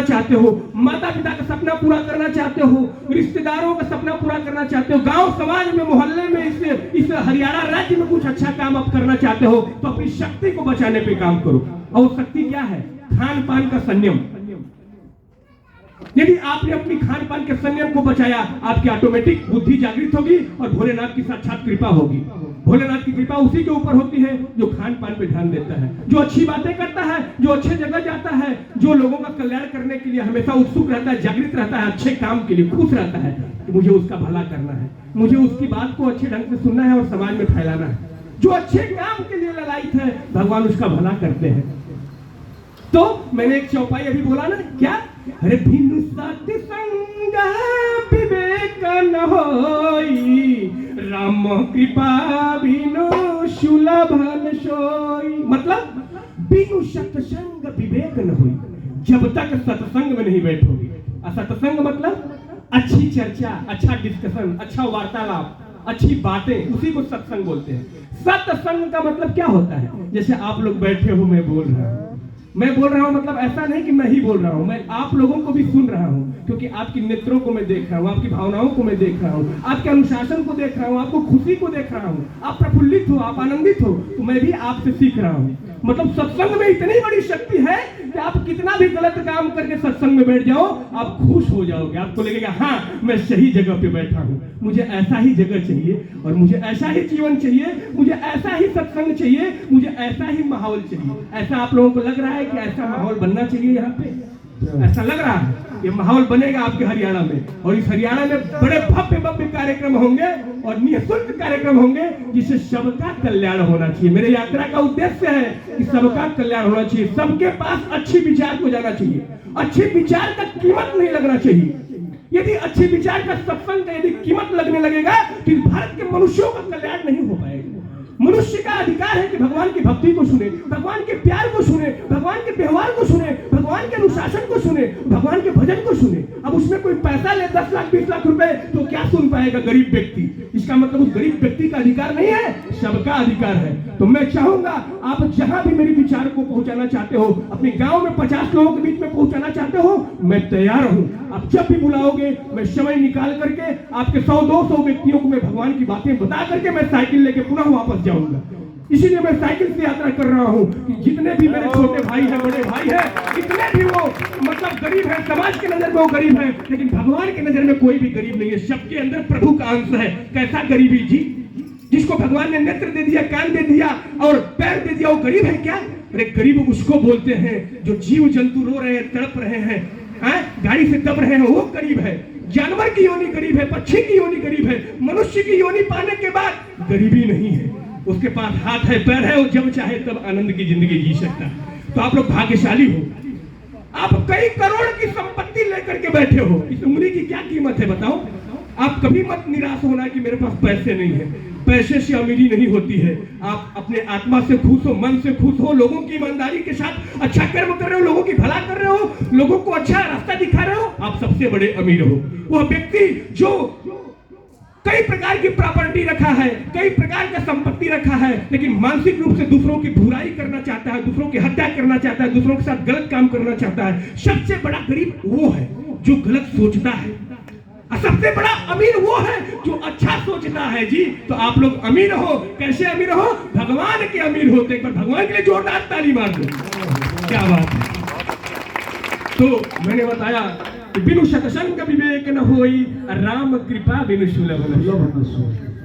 चाहते हो, माता पिता का सपना पूरा करना चाहते हो, रिश्तेदारों का सपना पूरा करना चाहते हो, गांव समाज में मोहल्ले में इस हरियाणा राज्य में कुछ अच्छा काम आप करना चाहते हो, तो अपनी शक्ति को बचाने पे काम करो। और शक्ति क्या है? खान पान का संयम। यदि आपने अपनी खान पान के संयम को बचाया, आपकी ऑटोमेटिक बुद्धि जागृत होगी और भोलेनाथ की साक्षात कृपा होगी। भोलेनाथ की कृपा उसी के ऊपर होती है जो खान पान पे ध्यान देता है, जो अच्छी बातें करता है, जो अच्छे जगह जाता है, जो लोगों का कल्याण करने के लिए हमेशा उत्सुक रहता है, जागृत रहता है, अच्छे काम के लिए खुश रहता है कि मुझे उसका भला करना है, मुझे उसकी बात को अच्छे ढंग से सुनना है और समाज में फैलाना है। जो अच्छे काम के लिए ललायित है, भगवान उसका भला करते हैं। तो मैंने एक चौपाई अभी बोला ना, क्या? अरे भिन्न सत्संग विवेक न होई, राम कृपा बिनु सुलभन सोई। मतलब बिनु सत्संग विवेक न होई, जब तक सत्संग में नहीं बैठोगे। सत्संग मतलब अच्छी चर्चा, अच्छा डिस्कशन, अच्छा वार्तालाप, अच्छी बातें, उसी को सत्संग बोलते हैं। सत्संग का मतलब क्या होता है? जैसे आप लोग बैठे हो, मैं बोल रहा हूँ मतलब ऐसा नहीं कि मैं ही बोल रहा हूँ, मैं आप लोगों को भी सुन रहा हूँ, क्योंकि आपकी नेत्रों को मैं देख रहा हूँ, आपकी भावनाओं को मैं देख रहा हूँ, आपके अनुशासन को देख रहा हूँ, आपको खुशी को देख रहा हूँ, आप प्रफुल्लित हो, आप आनंदित हो, तो मैं भी आपसे सीख रहा हूँ। मतलब सत्संग में इतनी बड़ी शक्ति है कि आप कितना भी गलत काम करके सत्संग में बैठ जाओ, आप खुश हो जाओगे। आपको लगेगा हाँ, मैं सही जगह पे बैठा हूँ, मुझे ऐसा ही जगह चाहिए और मुझे ऐसा ही जीवन चाहिए, मुझे ऐसा ही सत्संग चाहिए, मुझे ऐसा ही माहौल चाहिए। ऐसा आप लोगों को लग रहा है कि ऐसा माहौल बनना चाहिए यहाँ पे? ऐसा लग रहा है? ये माहौल बनेगा आपके हरियाणा में, और इस हरियाणा में बड़े भव्य भव्य कार्यक्रम होंगे और निःशुल्क कार्यक्रम होंगे, जिससे सबका कल्याण होना चाहिए। मेरे यात्रा का उद्देश्य है कि सबका कल्याण होना चाहिए, सबके पास अच्छी विचार को जाना चाहिए, अच्छे विचार का कीमत नहीं लगना चाहिए। यदि अच्छे विचार का सत्संग का यदि कीमत लगने लगेगा तो भारत के मनुष्यों का कल्याण नहीं हो पाएगा। मनुष्य का अधिकार है कि भगवान की भक्ति को सुने, भगवान के प्यार को सुने, भगवान के व्यवहार को सुने, भगवान के अनुशासन को सुने, भगवान के भजन को सुने। अब उसमें कोई पैसा ले 10 लाख 20 लाख रुपए, तो क्या सुन पाएगा गरीब व्यक्ति? इसका मतलब उस गरीब व्यक्ति का अधिकार नहीं है, सबका अधिकार है। तो मैं चाहूंगा आप जहां भी मेरे विचार को पहुंचाना चाहते हो, अपने गांव में 50 लोगों के बीच में पहुंचाना चाहते हो, मैं तैयार हूं। आप जब भी बुलाओगे, मैं समय निकाल करके आपके 100-200 व्यक्तियों को मैं भगवान की बातें बता करके मैं साइकिल लेके पुनः वापस जाऊंगा। इसीलिए मैं साइकिल से यात्रा कर रहा हूं कि जितने भी मेरे छोटे भाई हैं, बड़े भाई हैं, इतने भी वो मतलब गरीब है, समाज के नजर में वो गरीब है, लेकिन भगवान की नजर में कोई भी गरीब नहीं है। सबके अंदर प्रभु का अंश है। कैसा गरीबी जी? जिसको भगवान ने नेत्र दे दिया, कान दे दिया और पैर दे दिया, वो गरीब है क्या? अरे गरीब उसको बोलते हैं जो जीव जंतु रो रहे हैं, तड़प रहे हैं, गाड़ी से दब रहे हैं, वो गरीब है। जानवर की योनि गरीब है, पक्षी की योनि गरीब है, मनुष्य की योनि पाने के बाद गरीबी नहीं है। उसके पास हाथ है, पैर है, वो जब चाहे तब आनंद की जिंदगी जी सकता है। तो आप लोग भाग्यशाली हो। आप कई करोड़ की संपत्ति लेकर के बैठे हो, इस उंगली की क्या कीमत है बताओ? आप कभी मत निराश होना कि मेरे पास पैसे नहीं है। पैसे से अमीरी नहीं होती है। आप अपने आत्मा से खुश हो, मन से खुश हो, लोगों की ईमानदारी के साथ अच्छा कर्म कर रहे हो, लोगों की भला कर रहे हो, लोगों को अच्छा रास्ता दिखा रहे हो, आप सबसे बड़े अमीर हो। वह व्यक्ति जो कई प्रकार की प्रॉपर्टी रखा है, कई प्रकार का संपत्ति रखा है, लेकिन मानसिक रूप से दूसरों की बुराई करना चाहता है, दूसरों की हत्या करना चाहता है, दूसरों के साथ गलत काम करना चाहता है, सबसे बड़ा गरीब वो है जो गलत सोचता है। सबसे बड़ा अमीर वो है जो अच्छा सोचता है जी। तो आप लोग अमीर हो। कैसे अमीर हो? भगवान के अमीर होते। एक बार भगवान के लिए जोरदार ताली मार दो। क्या बात है। तो मैंने बताया बिनु सत्संग विवेक न होई, राम कृपा बिनु सुलभ न सोई।